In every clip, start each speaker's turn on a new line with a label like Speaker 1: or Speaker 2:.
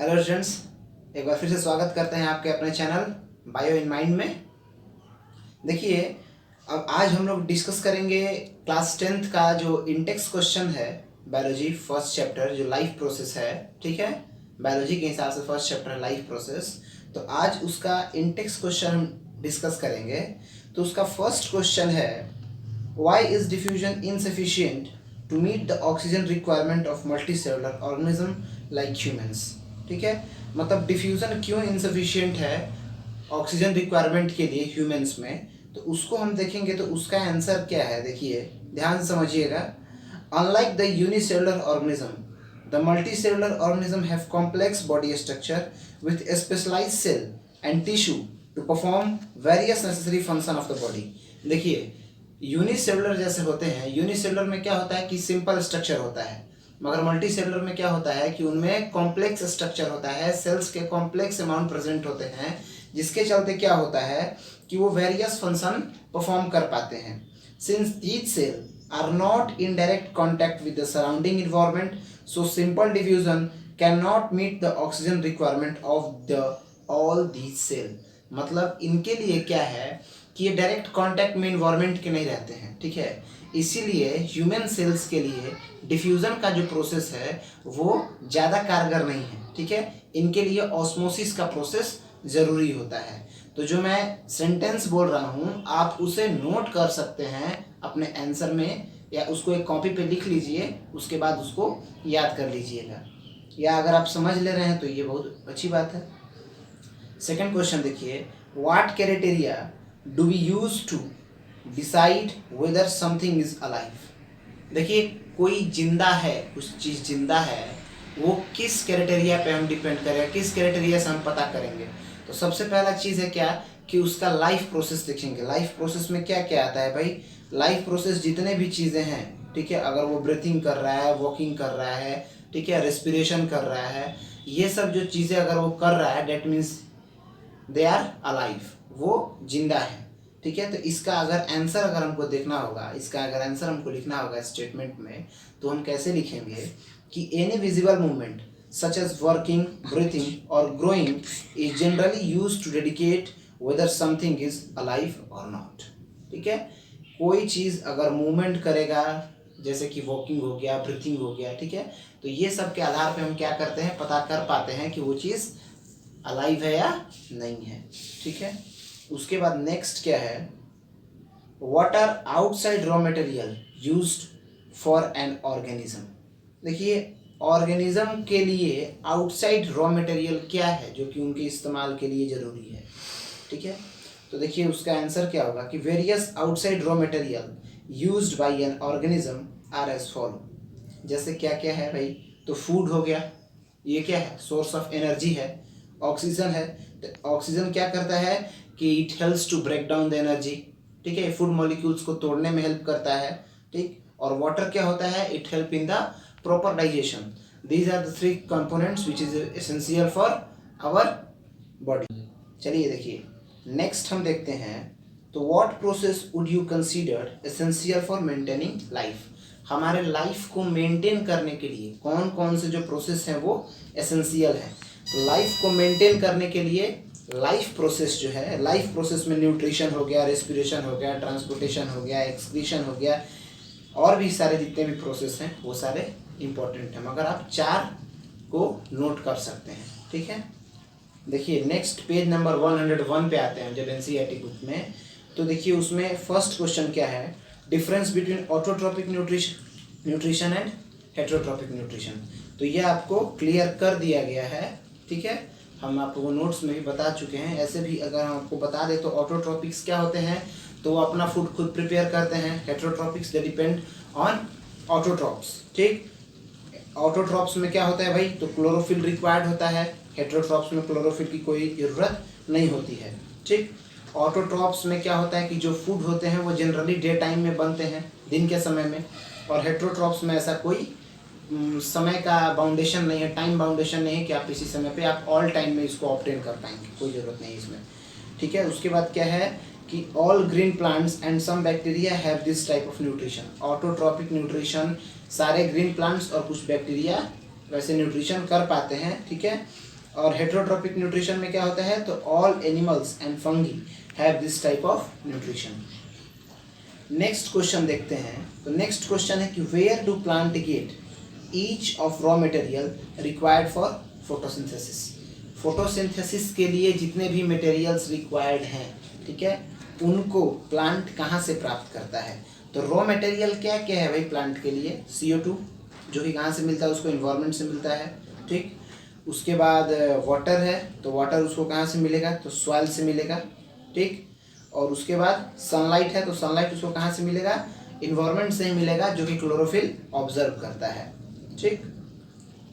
Speaker 1: Hello students, एक बार फिर से स्वागत करते हैं आपके अपने चैनल बायो इन माइंड में। देखिए, अब आज हम लोग डिस्कस करेंगे क्लास 10th का जो इंटेक्स क्वेश्चन है बायोलॉजी फर्स्ट चैप्टर, जो लाइफ प्रोसेस है। ठीक है, बायोलॉजी के हिसाब से फर्स्ट चैप्टर लाइफ प्रोसेस। तो आज उसका इंटेक्स क्वेश्चन हम डिस्कस करेंगे। तो उसका फर्स्ट क्वेश्चन है, why is diffusion insufficient to meet the oxygen requirement of multicellular organism like humans. ठीक है, मतलब डिफ्यूजन क्यों इनसफिशिएंट है ऑक्सीजन रिक्वायरमेंट के लिए ह्यूमंस में, तो उसको हम देखेंगे। तो उसका आंसर क्या है, देखिए ध्यान से समझिएगा। Unlike the unicellular organism, the multicellular organism have complex body structure with specialised cell and tissue to perform various necessary function of the body. देखिए, यूनिसेलुलर जैसे होते हैं, यूनिसेलुलर में क्या होता है कि सिंपल स्ट्रक्चर होता है, मगर मल्टी सेलुलर में क्या होता है कि उनमें कॉम्प्लेक्स स्ट्रक्चर होता है, सेल्स के कॉम्प्लेक्स अमाउंट प्रेजेंट होते हैं, जिसके चलते क्या होता है कि वो वेरियस फंक्शन परफॉर्म कर पाते हैं। Since each cell are not in direct contact with the surrounding environment, so simple diffusion can not meet the oxygen requirement of the all these cell. मतलब इनके लिए क्या है कि ये डायरेक्ट कांटेक्ट में इन्वायरमेंट के नहीं रहते हैं। ठीक है, इसीलिए ह्यूमन सेल्स के लिए डिफ्यूज़न का जो प्रोसेस है वो ज़्यादा कारगर नहीं है। ठीक है, इनके लिए ऑस्मोसिस का प्रोसेस ज़रूरी होता है। तो जो मैं सेंटेंस बोल रहा हूँ आप उसे नोट कर सकते हैं अपने आंसर में, या उसको एक कॉपी पे लिख लीजिए, उसके बाद उसको याद कर लीजिएगा, या अगर आप समझ ले रहे हैं तो ये बहुत अच्छी बात है। सेकेंड क्वेश्चन देखिए, what criteria do we use to decide whether something is alive. देखिए, कोई जिंदा है, कुछ चीज़ जिंदा है, वो किस क्राइटेरिया पे हम डिपेंड करेंगे, किस क्राइटेरिया से हम पता करेंगे। तो सबसे पहला चीज़ है क्या कि उसका लाइफ प्रोसेस देखेंगे। लाइफ प्रोसेस में क्या क्या आता है भाई, लाइफ प्रोसेस जितने भी चीज़ें हैं, ठीक है, अगर वो ब्रीथिंग कर रहा है, वॉकिंग कर रहा है, ठीक है, रेस्पिरेशन कर रहा है, ये सब जो चीज़ें अगर वो कर रहा है that means they are alive, वो जिंदा है। ठीक है, तो इसका अगर आंसर अगर हमको देखना होगा, इसका अगर आंसर हमको लिखना होगा स्टेटमेंट में, तो हम कैसे लिखेंगे कि any visible movement such as working, breathing और growing is generally use to dedicate whether something is alive और नॉट। ठीक है, कोई चीज़ अगर मूवमेंट करेगा, जैसे कि वॉकिंग हो गया, ब्रीथिंग हो गया, ठीक है, तो ये सब के आधार पे हम क्या करते हैं, पता कर पाते हैं कि वो चीज़ अलाइव है या नहीं है। ठीक है, उसके बाद नेक्स्ट क्या है, what are outside raw material used for an organism. देखिए, ऑर्गेनिज्म के लिए आउटसाइड रॉ मटेरियल क्या है जो कि उनके इस्तेमाल के लिए ज़रूरी है। ठीक है, तो देखिए उसका आंसर क्या होगा कि various outside raw material used by an organism are as follow. जैसे क्या क्या है भाई, तो फूड हो गया, ये क्या है, सोर्स ऑफ एनर्जी है। ऑक्सीजन है, तो ऑक्सीजन क्या करता है कि it helps to break down the energy. ठीक है, फूड मॉलिक्यूल्स को तोड़ने में हेल्प करता है। ठीक, और वाटर क्या होता है, it help in the proper digestion. These are the three components which is essential for our body. चलिए देखिए, नेक्स्ट हम देखते हैं, तो what process would you consider essential for maintaining life. हमारे लाइफ को मेंटेन करने के लिए कौन कौन से जो प्रोसेस हैं वो एसेंशियल है। तो लाइफ को मेंटेन करने के लिए लाइफ प्रोसेस जो है, लाइफ प्रोसेस में न्यूट्रिशन हो गया, रेस्पिरेशन हो गया, ट्रांसपोर्टेशन हो गया, एक्सक्रीशन हो गया, और भी सारे जितने भी प्रोसेस हैं वो सारे इंपॉर्टेंट हैं, मगर आप 4 को नोट कर सकते हैं। ठीक है, देखिए नेक्स्ट पेज नंबर 101 पे आते हैं जब एनसीईआरटी बुक में। तो देखिए उसमें फर्स्ट क्वेश्चन क्या है, difference between autotrophic nutrition and heterotrophic nutrition. तो ये आपको क्लियर कर दिया गया है। ठीक है, हम आपको नोट्स में भी बता चुके हैं। ऐसे भी अगर हम आपको बता दें तो ऑटोट्रॉपिक्स क्या होते हैं, तो वो अपना फूड खुद प्रिपेयर करते हैं। हेटेरोट्रॉपिक्स दे डिपेंड ऑन ऑटोट्रॉप्स। ठीक, ऑटोट्रॉप्स में क्या होता है भाई, तो क्लोरोफिल रिक्वायर्ड होता है। हेटेरोट्रॉप्स में क्लोरोफिल की कोई ज़रूरत नहीं होती है। ठीक, ऑटोट्रॉप्स में क्या होता है कि जो फूड होते हैं वो जनरली डे टाइम में बनते हैं, दिन के समय में, और हेटेरोट्रॉप्स में ऐसा कोई समय का बाउंडेशन नहीं है, टाइम बाउंडेशन नहीं है कि आप इसी समय पे आप ऑल टाइम में इसको ऑब्टेन कर पाएंगे, कोई ज़रूरत नहीं इसमें। ठीक है, उसके बाद क्या है कि all green plants and some bacteria have this type of nutrition. Autotrophic nutrition सारे ग्रीन प्लांट्स और कुछ बैक्टीरिया वैसे न्यूट्रिशन कर पाते हैं। ठीक है, और हेटेरोट्रॉपिक न्यूट्रिशन में क्या होता है, तो all animals and fungi have this type of nutrition. Next question देखते हैं। तो नेक्स्ट क्वेश्चन है कि where do plant get each of raw material required for photosynthesis. Photosynthesis के लिए जितने भी मटेरियल्स रिक्वायर्ड हैं, ठीक है, उनको प्लांट कहाँ से प्राप्त करता है। तो रॉ मटेरियल क्या क्या है भाई प्लांट के लिए, CO2 जो कि कहाँ से मिलता है, उसको इन्वायरमेंट से मिलता है, ठीक। उसके बाद वाटर है, तो वाटर उसको कहाँ से मिलेगा, तो सॉइल से मिलेगा, ठीक। और उसके बाद सनलाइट है, तो सनलाइट उसको कहाँ से मिलेगा, इन्वायरमेंट से ही मिलेगा, जो कि क्लोरोफिल ऑब्जर्व करता है, ठीक।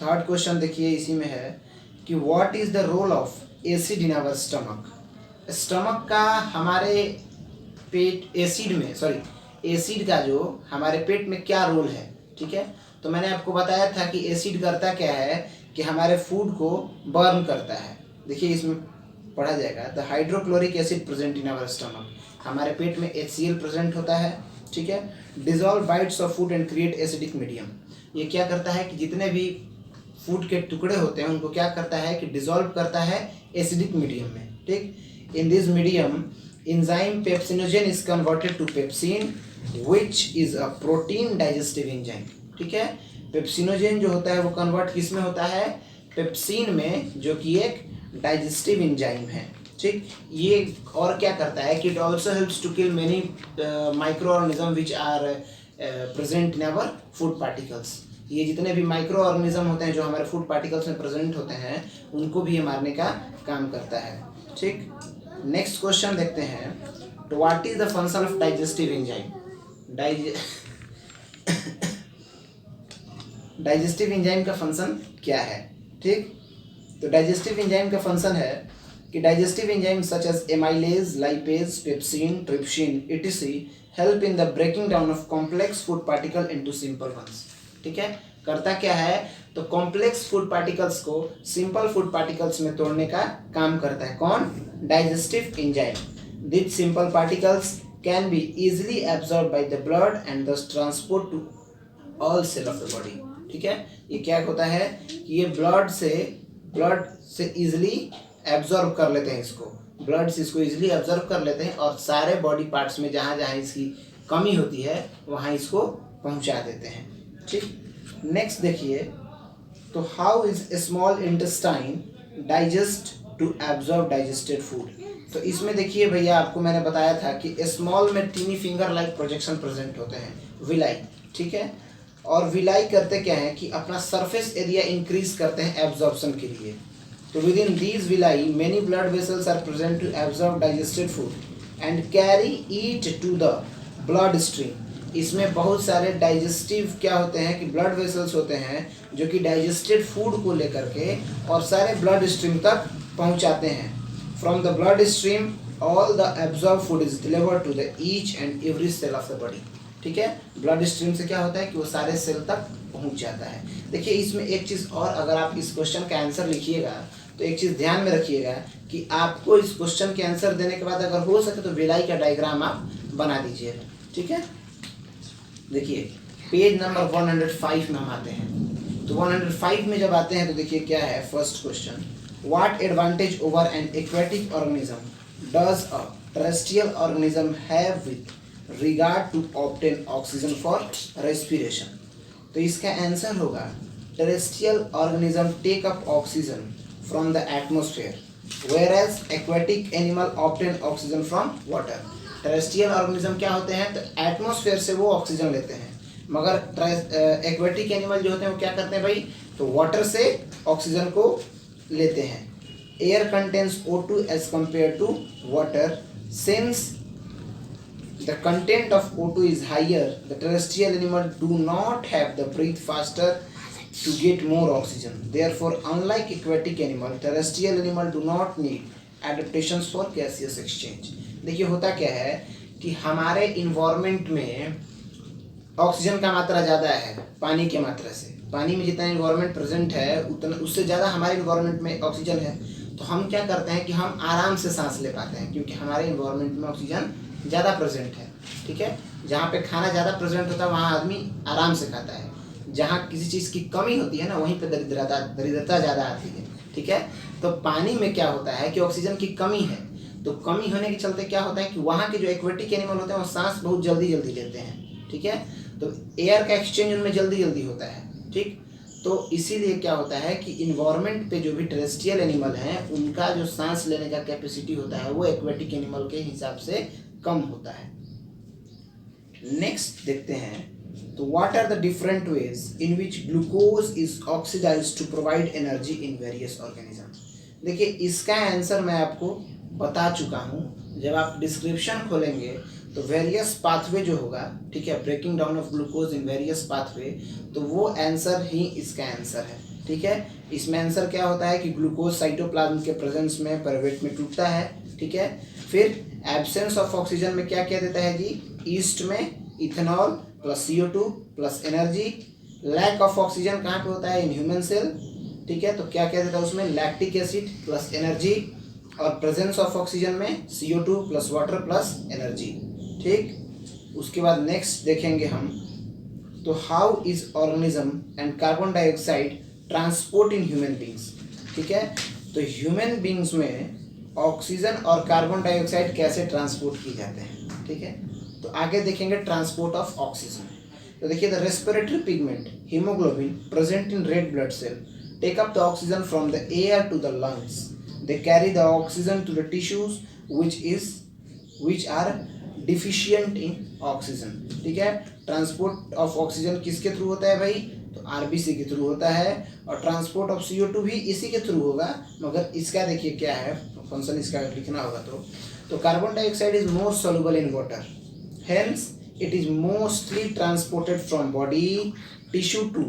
Speaker 1: थर्ड क्वेश्चन देखिए इसी में है कि what is the role of acid in our stomach. Stomach का हमारे पेट एसिड का जो हमारे पेट में क्या रोल है, ठीक है। तो मैंने आपको बताया था कि एसिड करता क्या है कि हमारे फूड को बर्न करता है। देखिए इसमें पढ़ा जाएगा, the hydrochloric acid present in our stomach, हमारे पेट में HCl प्रेजेंट होता है, ठीक है। Dissolve bites of food and create acidic medium, ये क्या करता है कि जितने भी फूड के टुकड़े होते हैं उनको क्या करता है कि डिजॉल्व करता है एसिडिक मीडियम में, ठीक। In this medium enzyme pepsinogen is converted to pepsin which is a protein digestive enzyme, ठीक है। पेप्सिनोजेन जो होता है वो कन्वर्ट किस में होता है, पेप्सिन में, जो कि एक डाइजेस्टिव एंजाइम है, ठीक। ये और क्या करता है कि it also helps to kill many micro organism which are present in our food particles. ये जितने भी माइक्रो ऑर्गेनिज्म होते हैं जो हमारे फूड पार्टिकल्स में प्रेजेंट होते हैं उनको भी ये मारने का काम करता है, ठीक। नेक्स्ट क्वेश्चन देखते हैं। तो what is the function of digestive enzyme. Digestive enzyme का फंक्शन क्या है, ठीक। तो डाइजेस्टिव एंजाइम का फंक्शन है कि digestive enzyme such as amylase, lipase, pepsin, trypsin etc help in the breaking down of complex food particle into simple ones, ठीक है। करता क्या है, तो कॉम्प्लेक्स फूड पार्टिकल्स को सिंपल फूड पार्टिकल्स में तोड़ने का काम करता है, कौन, digestive enzyme. This simple particles can be easily absorb by the blood and thus transport to all cell of the body, ठीक है। ये क्या होता है कि ये ब्लड से इजीली एब्जॉर्ब कर लेते हैं, इसको ब्लड से इसको इजीली एब्जॉर्ब कर लेते हैं और सारे बॉडी पार्ट्स में जहाँ जहाँ इसकी कमी होती है वहाँ इसको पहुँचा देते हैं, ठीक। नेक्स्ट देखिए, तो how is small intestine digest to absorb digested food. तो इसमें देखिए भैया आपको मैंने बताया था कि स्मॉल में tiny finger like projection present होते हैं, विलाई, ठीक है। और विलाई करते क्या है कि अपना सरफेस एरिया इंक्रीज करते हैं एब्जॉर्प्शन के लिए। तो within these villi many blood vessels are present to absorb digested food and carry it to the blood stream. इसमें बहुत सारे डाइजेस्टिव क्या होते हैं कि ब्लड वेसल्स होते हैं जो कि डाइजेस्टेड फूड को लेकर के और सारे ब्लड स्ट्रीम तक पहुंचाते हैं। From the blood stream all the absorb food is delivered to the each and every cell of the body, ठीक है। ब्लड स्ट्रीम से क्या होता है कि वो सारे सेल तक पहुंच जाता है। देखिए इसमें एक चीज़ और, अगर आप इस क्वेश्चन का आंसर लिखिएगा तो एक चीज़ ध्यान में रखिएगा कि आपको इस क्वेश्चन के आंसर देने के बाद अगर हो सके तो विलाई का डायग्राम आप बना दीजिएगा, ठीक है। देखिए पेज नंबर 105 में हम आते हैं। तो 105 में जब आते हैं तो देखिए क्या है, first question, what advantage over an aquatic organism does a terrestrial organism have with regard to obtain oxygen for respiration. तो इसका आंसर होगा terrestrial organism take up oxygen from the atmosphere whereas aquatic animal obtain oxygen from water. Terrestrial organism क्या होते हैं, तो atmosphere से वो oxygen लेते हैं, मगर एक्वेटिक एनिमल जो होते हैं वो क्या करते हैं भाई, तो वाटर से ऑक्सीजन को लेते हैं। Air contains O2 as compare to water, since the content of O2 is higher the terrestrial animal do not have the breathe faster to get more oxygen. Therefore, unlike aquatic animal, terrestrial animal do not need adaptations for gaseous exchange. देखिए होता क्या है कि हमारे environment में oxygen का मात्रा ज़्यादा है पानी की मात्रा से। पानी में जितना इन्वायरमेंट प्रेजेंट है उतना उससे ज़्यादा हमारे इन्वायरमेंट में ऑक्सीजन है। तो हम क्या करते हैं कि हम आराम से सांस ले पाते हैं क्योंकि हमारे इन्वायरमेंट में ऑक्सीजन ज़्यादा प्रेजेंट है, ठीक है। जहाँ पे खाना ज़्यादा प्रेजेंट होता है वहाँ आदमी आराम से खाता है, जहाँ किसी चीज़ की कमी होती है ना वहीं पे दरिद्रता ज़्यादा आती है, ठीक है। तो पानी में क्या होता है कि ऑक्सीजन की कमी है, तो कमी होने के चलते क्या होता है कि वहाँ के जो एक्वेटिक एनिमल होते हैं वो सांस बहुत जल्दी जल्दी लेते हैं, ठीक है। तो एयर का एक्सचेंज उनमें जल्दी जल्दी होता है, ठीक। तो इसीलिए क्या होता है कि इन्वायरमेंट पे जो भी टेरेस्ट्रियल एनिमल हैं उनका जो सांस लेने का कैपेसिटी होता है वो एक्वेटिक एनिमल के हिसाब से कम होता है। नेक्स्ट देखते हैं, तो what are the different ways in which glucose is oxidised to provide energy in various organism. देखिए इसका आंसर मैं आपको बता चुका हूँ, जब आप डिस्क्रिप्शन खोलेंगे तो वेरियस पाथवे जो होगा, ठीक है, breaking down of glucose in various pathway, तो वो आंसर ही इसका आंसर है, ठीक है। इसमें आंसर क्या होता है कि ग्लूकोज साइटोप्लाज्म के प्रेजेंस में पाइरूवेट में टूटता है, ठीक है। फिर एब्सेंस ऑफ ऑक्सीजन में क्या क्या देता है जी, ईस्ट में ethanol plus CO2 plus energy. Lack of oxygen कहाँ पे होता है, इन ह्यूमन सेल, ठीक है। तो क्या क्या देता है उसमें, लैक्टिक एसिड प्लस एनर्जी, और प्रेजेंस ऑफ ऑक्सीजन में CO2 plus water plus energy, ठीक। उसके बाद नेक्स्ट देखेंगे हम, तो how is organism and carbon dioxide transport in human beings, ठीक है। तो ह्यूमन बींग्स में ऑक्सीजन और कार्बन डाइऑक्साइड कैसे ट्रांसपोर्ट किए जाते हैं, ठीक है। तो आगे देखेंगे ट्रांसपोर्ट ऑफ ऑक्सीजन। तो देखिए, the respiratory pigment haemoglobin present in red blood cell take up the oxygen from the air to the lungs, they carry the oxygen to the tissues which are deficient in oxygen, ठीक है। Transport of oxygen किसके through होता है भाई, तो RBC के through होता है, और ट्रांसपोर्ट ऑफ CO2 भी इसी के थ्रू होगा, मगर इसका देखिए क्या है फंक्शन, इसका लिखना होगा तो carbon dioxide is more soluble in water, hence it is mostly transported from body tissue to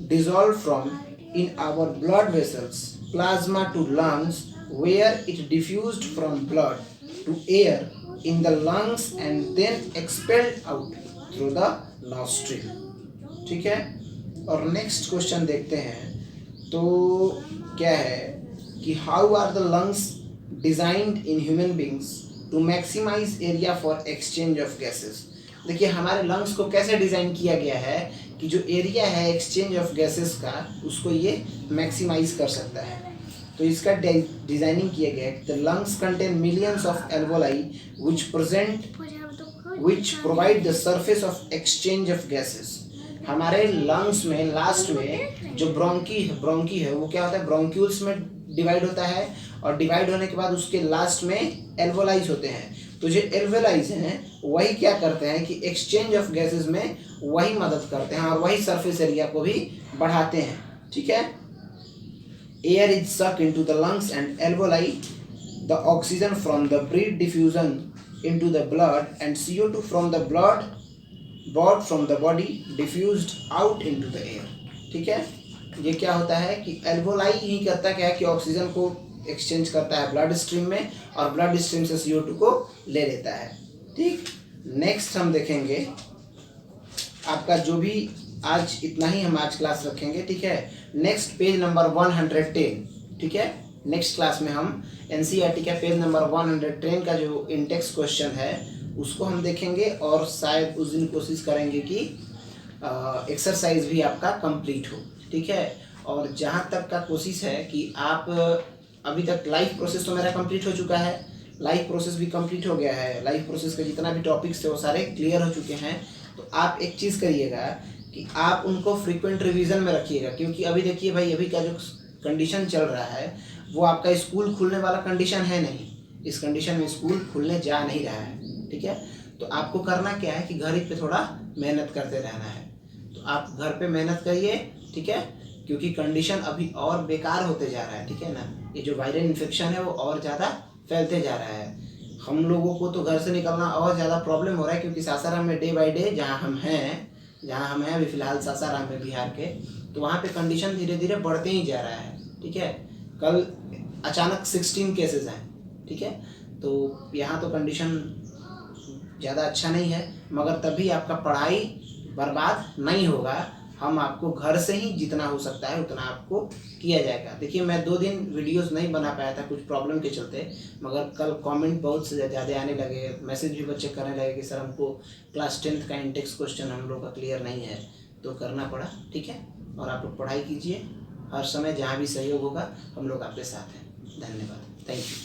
Speaker 1: dissolve from in our blood vessels plasma to lungs, where it diffused from blood to air in the lungs and then expelled out through the nostril, ठीक है। और next question देखते हैं, तो क्या है कि how are the lungs designed in human beings to maximise area for exchange of gases. देखिए हमारे लंग्स को कैसे डिज़ाइन किया गया है कि जो एरिया है एक्सचेंज ऑफ गैसेस का उसको ये मैक्सिमाइज कर सकता है। तो इसका डिजाइनिंग किया गया है, the lungs contain millions of alveoli which provide the surface of exchange of gases. हमारे लंग्स में लास्ट में जो ब्रोंकी है वो क्या होता है, ब्रोंक्यूल्स में डिवाइड होता है, और डिवाइड होने के बाद उसके लास्ट में एल्वोलाइज होते हैं। तो जो एल्वोलाइज हैं वही क्या करते हैं कि एक्सचेंज ऑफ गैसेस में वही मदद करते हैं और वही सरफेस एरिया को भी बढ़ाते हैं, ठीक है। Air is suck into the lungs and alveoli the oxygen from the breath diffusion into the blood and CO2 from the blood brought from the body diffused out into the air, ठीक है। ये क्या होता है कि alveoli ही करता क्या है कि ऑक्सीजन को एक्सचेंज करता है ब्लड स्ट्रीम में, और ब्लड स्ट्रीम से CO2 को ले लेता है, ठीक। नेक्स्ट हम देखेंगे आपका जो भी आज इतना ही हम आज क्लास रखेंगे, ठीक है। नेक्स्ट पेज नंबर 110, ठीक है। नेक्स्ट क्लास में हम NCERT का पेज नंबर 110 का जो इंटेक्स क्वेश्चन है उसको हम देखेंगे, और शायद उस दिन कोशिश करेंगे कि एक्सरसाइज भी आपका कंप्लीट हो, ठीक है। और जहाँ तक का कोशिश है कि आप अभी तक लाइफ प्रोसेस तो मेरा कंप्लीट हो चुका है, लाइफ प्रोसेस भी कंप्लीट हो गया है, लाइफ प्रोसेस के जितना भी टॉपिक्स थे वो सारे क्लियर हो चुके हैं। तो आप एक चीज़ करिएगा कि आप उनको फ्रीक्वेंट रिवीजन में रखिएगा, क्योंकि अभी देखिए भाई अभी का जो कंडीशन चल रहा है वो आपका स्कूल खुलने वाला कंडीशन है नहीं, इस कंडीशन में स्कूल खुलने जा नहीं रहा है, ठीक है। तो आपको करना क्या है कि घर पे थोड़ा मेहनत करते रहना है, तो आप घर पे मेहनत करिए, ठीक है, क्योंकि कंडीशन अभी और बेकार होते जा रहा है, ठीक है ना। ये जो वायरल इन्फेक्शन है वो और ज़्यादा फैलते जा रहा है। हम लोगों को तो घर से निकलना और ज़्यादा प्रॉब्लम हो रहा है, क्योंकि सासाराम में डे बाई डे जहाँ हम हैं अभी फ़िलहाल सासाराम में बिहार के, तो वहाँ पे कंडीशन धीरे धीरे बढ़ते ही जा रहा है, ठीक है। कल अचानक 16 केसेस हैं, ठीक है। तो यहाँ तो कंडीशन ज़्यादा अच्छा नहीं है, मगर तभी आपका पढ़ाई बर्बाद नहीं होगा। हम आपको घर से ही जितना हो सकता है उतना आपको किया जाएगा। देखिए मैं 2 दिन वीडियोस नहीं बना पाया था कुछ प्रॉब्लम के चलते, मगर कल कमेंट बहुत से ज़्यादा आने लगे, मैसेज भी बच्चे करने लगे कि सर हमको क्लास 10th का इंटेक्स क्वेश्चन हम लोग का क्लियर नहीं है, तो करना पड़ा, ठीक है। और आप लोग पढ़ाई कीजिए, हर समय जहाँ भी सहयोग होगा हम लोग आपके साथ हैं। धन्यवाद। Thank you.